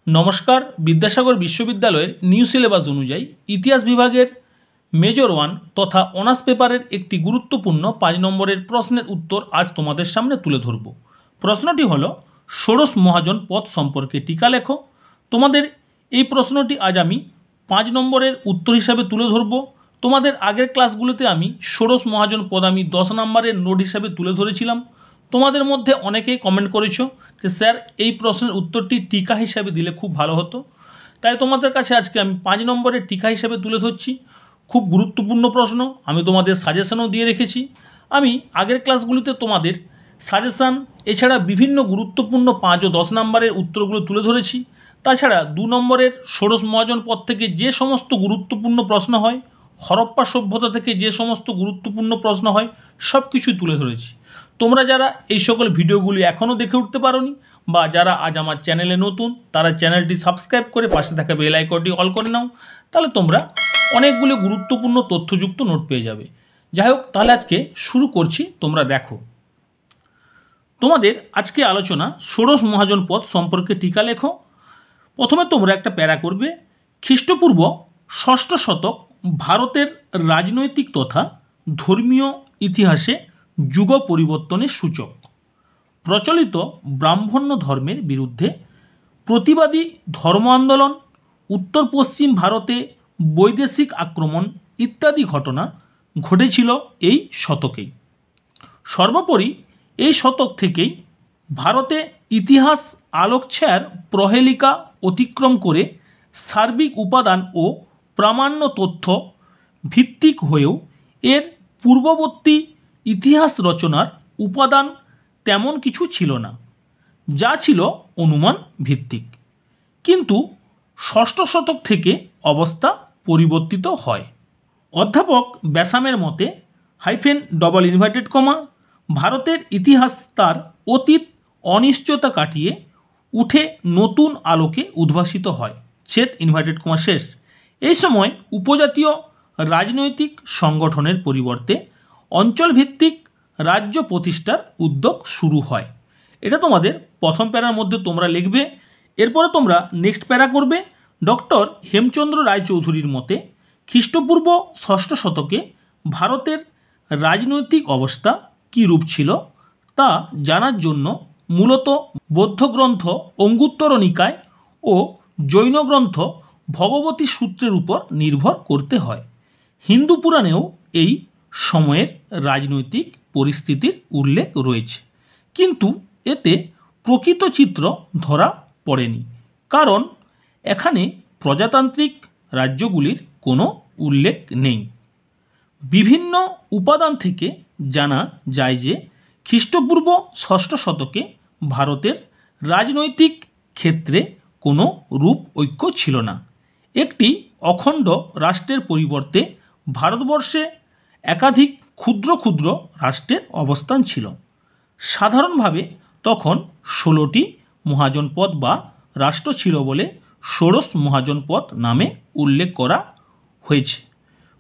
নমস্কার। বিদ্যাসাগর বিশ্ববিদ্যালয়ের new syllabus অনুযায়ী ইতিহাস বিভাগের মেজর 1 তথা অনার্স পেপারের একটি গুরুত্বপূর্ণ 5 নম্বরের প্রশ্নের উত্তর আজ তোমাদের সামনে তুলে ধরব। প্রশ্নটি হলো ষোড়শ মহাজন পদ সম্পর্কে টিকা লেখো। তোমাদের এই প্রশ্নটি আজ আমি 5 নম্বরের উত্তর হিসাবে তুলে ধরব। তোমাদের আগের ক্লাসগুলোতে আমি ষোড়শ মহাজন পদ আমি 10 নম্বরের নোট হিসাবে তুলে ধরেছিলাম। তোমাদের মধ্যে অনেকেই কমেন্ট করেছো যে স্যার এই প্রশ্নের উত্তরটি টিকা হিসাবে দিলে খুব ভালো হতো, তাই তোমাদের কাছে আজকে আমি 5 নম্বরের টিকা হিসাবে তুলে ধরছি। খুব গুরুত্বপূর্ণ প্রশ্ন, আমি তোমাদের সাজেশনও দিয়ে রেখেছি। আমি আগের ক্লাসগুলিতে তোমাদের সাজেশান এছাড়া বিভিন্ন গুরুত্বপূর্ণ 5 ও 10 নম্বরের উত্তরগুলো তুলে ধরেছি। তাছাড়া 2 নম্বরের ষোড়শ মহাজন পদ থেকে যে সমস্ত গুরুত্বপূর্ণ প্রশ্ন হয়, হরপ্পা সভ্যতা থেকে যে সমস্ত গুরুত্বপূর্ণ প্রশ্ন হয়, সব কিছুই তুলে ধরেছি। তোমরা যারা এই সকল ভিডিওগুলি এখনও দেখে উঠতে পারোনি বা যারা আজ আমার চ্যানেলে নতুন, তারা চ্যানেলটি সাবস্ক্রাইব করে পাশে থাকা বেল আইকনটি অল করে নাও, তাহলে তোমরা অনেকগুলো গুরুত্বপূর্ণ তথ্যযুক্ত নোট পেয়ে যাবে। যাই হোক, তাহলে আজকে শুরু করছি, তোমরা দেখো। তোমাদের আজকে আলোচনা ষোড়শ মহাজন পদ সম্পর্কে টিকা লেখো। প্রথমে তোমরা একটা প্যারা করবে, খ্রিস্টপূর্ব ষষ্ঠ শতক ভারতের রাজনৈতিক তথা ধর্মীয় ইতিহাসে যুগ পরিবর্তনের সূচক। প্রচলিত ব্রাহ্মণ্য ধর্মের বিরুদ্ধে প্রতিবাদী ধর্ম আন্দোলন, উত্তর পশ্চিম ভারতে বৈদেশিক আক্রমণ ইত্যাদি ঘটনা ঘটেছিল এই শতকেই। সর্বোপরি এই শতক থেকেই ভারতে ইতিহাস আলোকছায়ার প্রহেলিকা অতিক্রম করে সার্বিক উপাদান ও প্রামাণ্য তথ্য ভিত্তিক হয়েও এর পূর্ববর্তী ইতিহাস রচনার উপাদান তেমন কিছু ছিল না, যা ছিল অনুমান ভিত্তিক। কিন্তু ষষ্ঠ শতক থেকে অবস্থা পরিবর্তিত হয়। অধ্যাপক ব্যাসামের মতে ভারতের ইতিহাস তার অতীত অনিশ্চয়তা কাটিয়ে উঠে নতুন আলোকে উদ্ভাসিত হয় শেষ। এই সময় উপজাতীয় রাজনৈতিক সংগঠনের পরিবর্তে অঞ্চলভিত্তিক রাজ্য প্রতিষ্ঠার উদ্যোগ শুরু হয়। এটা তোমাদের প্রথম প্যারার মধ্যে তোমরা লিখবে। এরপরে তোমরা নেক্সট প্যারা করবে। ডক্টর হেমচন্দ্র রায়চৌধুরীর মতে খ্রিস্টপূর্ব ষষ্ঠ শতকে ভারতের রাজনৈতিক অবস্থা কী রূপ ছিল তা জানার জন্য মূলত বৌদ্ধ গ্রন্থ অঙ্গুত্তর নিকায় ও জৈন গ্রন্থ ভগবতী সূত্রের উপর নির্ভর করতে হয়। হিন্দু পুরাণেও এই সময়ের রাজনৈতিক পরিস্থিতির উল্লেখ রয়েছে, কিন্তু এতে প্রকৃত চিত্র ধরা পড়েনি, কারণ এখানে প্রজাতান্ত্রিক রাজ্যগুলির কোনো উল্লেখ নেই। বিভিন্ন উপাদান থেকে জানা যায় যে খ্রিস্টপূর্ব ষষ্ঠ শতকে ভারতের রাজনৈতিক ক্ষেত্রে কোনো রূপ ঐক্য ছিল না। একটি অখণ্ড রাষ্ট্রের পরিবর্তে ভারতবর্ষে একাধিক ক্ষুদ্র ক্ষুদ্র রাষ্ট্রের অবস্থান ছিল। সাধারণভাবে তখন 16টি মহাজনপদ বা রাষ্ট্র ছিল বলে ষোড়শ মহাজনপদ নামে উল্লেখ করা হয়েছে।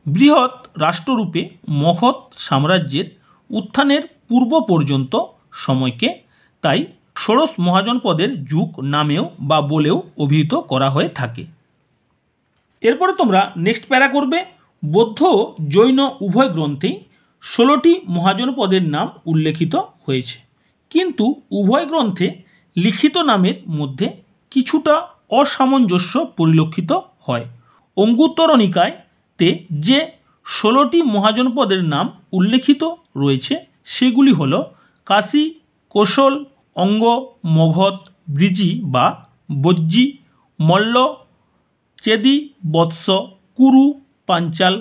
বৃহৎ রাষ্ট্ররূপে মগধ সাম্রাজ্যের উত্থানের পূর্ব পর্যন্ত সময়কে তাই ষোড়শ মহাজনপদের যুগ নামেও বা বলেও অভিহিত করা হয়ে থাকে। এরপরে তোমরা নেক্সট প্যারা করবে। বৌদ্ধ জৈন উভয় গ্রন্থেই 16টি মহাজনপদের নাম উল্লেখিত হয়েছে, কিন্তু উভয় গ্রন্থে লিখিত নামের মধ্যে কিছুটা অসামঞ্জস্য পরিলক্ষিত হয়। অঙ্গুত্তর নিকায়তে যে 16টি মহাজনপদের নাম উল্লেখিত রয়েছে সেগুলি হল কাশী, কোশল, অঙ্গ, মগধ, বৃজি বা বজ্জি, মল্ল, চেদি, বৎস, কুরু, পাঞ্চাল,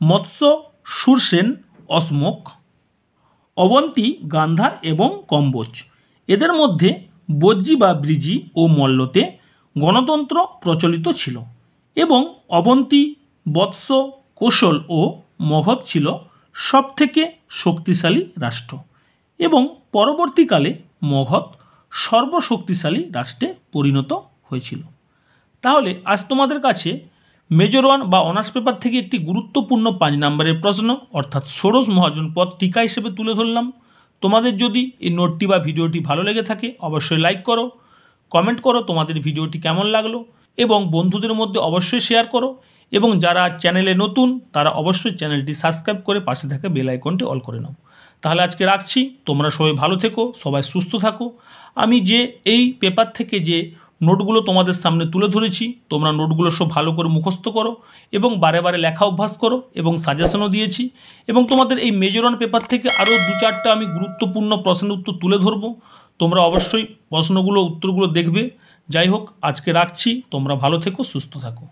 মৎস্য, সুরসেন, অশ্মক, অবন্তী, গান্ধার এবং কম্বোজ। এদের মধ্যে বজ্জি বা বৃজি ও মল্লতে গণতন্ত্র প্রচলিত ছিল এবং অবন্তী, বৎস, কোশল ও মগধ ছিল সবথেকে শক্তিশালী রাষ্ট্র এবং পরবর্তীকালে মগধ সর্বশক্তিশালী রাষ্ট্রে পরিণত হয়েছিল। তাহলে আজ তোমাদের কাছে মেজর 1 বা অনার্স পেপার থেকে একটি গুরুত্বপূর্ণ 5 নম্বরের প্রশ্ন অর্থাৎ ষোড়শ মহাজনপদ টিকা হিসেবে তুলে ধরলাম। তোমাদের যদি এই নোটটি বা ভিডিওটি ভালো লেগে থাকে অবশ্যই লাইক করো, কমেন্ট করো তোমাদের ভিডিওটি কেমন লাগলো এবং বন্ধুদের মধ্যে অবশ্যই শেয়ার করো এবং যারা চ্যানেলে নতুন তারা অবশ্যই চ্যানেলটি সাবস্ক্রাইব করে পাশে থাকা বেল আইকনটি অল করে নাও। তাহলে আজকে রাখছি, তোমরা সবাই ভালো থেকো, সবাই সুস্থ থাকো। আমি যে এই পেপার থেকে যে নোটগুলো তোমাদের সামনে তুলে ধরেছি, তোমরা নোটগুলো সব ভালো করে মুখস্থ করো এবং বারে বারে লেখা অভ্যাস করো এবং সাজেশনও দিয়েছি এবং তোমাদের এই মেজর ওয়ান পেপার থেকে আরও 2-4টা আমি গুরুত্বপূর্ণ প্রশ্নের উত্তর তুলে ধরবো। তোমরা অবশ্যই প্রশ্নগুলো উত্তরগুলো দেখবে। যাই হোক, আজকে রাখছি, তোমরা ভালো থেকো, সুস্থ থাকো।